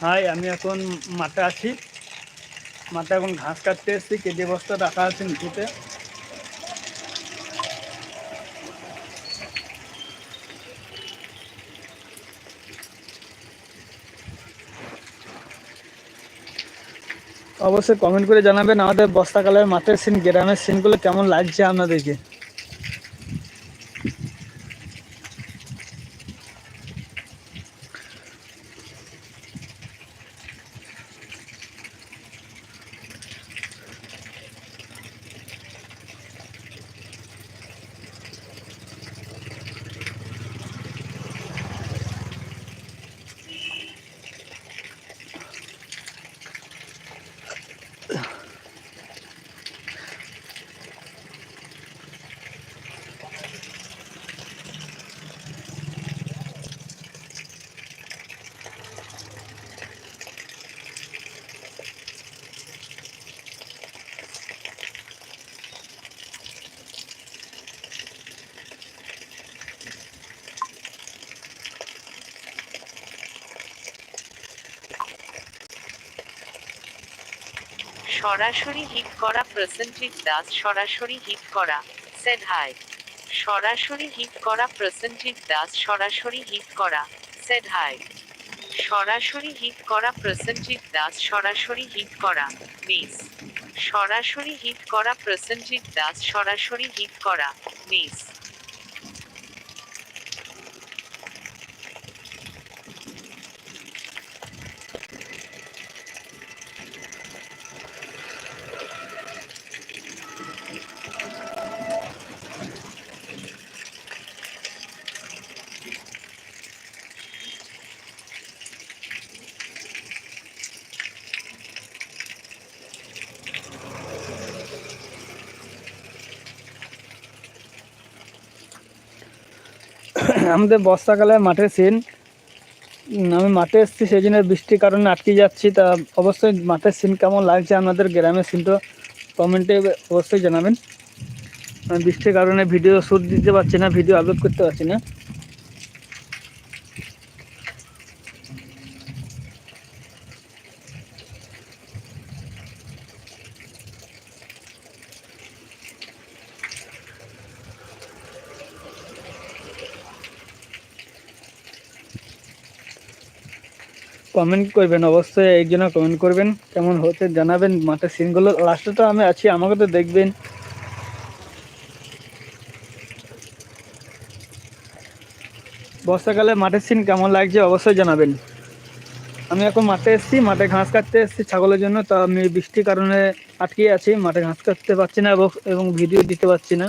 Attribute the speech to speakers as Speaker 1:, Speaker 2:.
Speaker 1: High, আমি এখন মাঠে আছি। মাঠে এখন ঘাস কাটতে এসেছি। কেটে বস্তা রাখা আছে নিচেতে। অবশ্যই কমেন্ট করে জানাবেন আমাদের বর্ষাকালের মাঠের সিন, গ্রামের সিনগুলো কেমন লাগছে আপনাদেরকে।
Speaker 2: সরাসরি হিট করা প্রসেনজিৎ দাস সরাসরি হিট করা সেড হাই। সরাসরি হিট করা প্রসেনজিৎ দাস সরাসরি হিট করা সেড হাই। সরাসরি হিট করা প্রসেনজিৎ দাস সরাসরি হিট করা মিস। সরাসরি হিট করা প্রসেনজিৎ দাস সরাসরি হিট করা মিস।
Speaker 1: আমাদের বর্ষাকালে মাঠের সিন। আমি মাঠে এসেছি, সেই জন্য বৃষ্টির কারণে আটকে যাচ্ছি। তা অবশ্যই মাঠের সিন কেমন লাগছে আপনাদের গ্রামের সিনটা কমেন্টে অবশ্যই জানাবেন। আমি বৃষ্টির কারণে ভিডিও শ্যুট দিতে পারছি না, ভিডিও আপলোড করতে পারছি না। কমেন্ট করবেন অবশ্যই, একজনে কমেন্ট করবেন কেমন হতে জানাবেন মাঠের সিনগুলো। লাস্টে তো আমি আছি, আমাকে তো দেখবেন। বর্ষাকালে মাঠের সিন কেমন লাগছে অবশ্যই জানাবেন। আমি এখন মাঠে এসেছি, মাঠে ঘাস কাটতে এসেছি ছাগলের জন্য। তা আমি বৃষ্টির কারণে আটকে আছি, মাঠে ঘাস কাটতে পারছি না এবং ভিডিও দিতে পারছি না।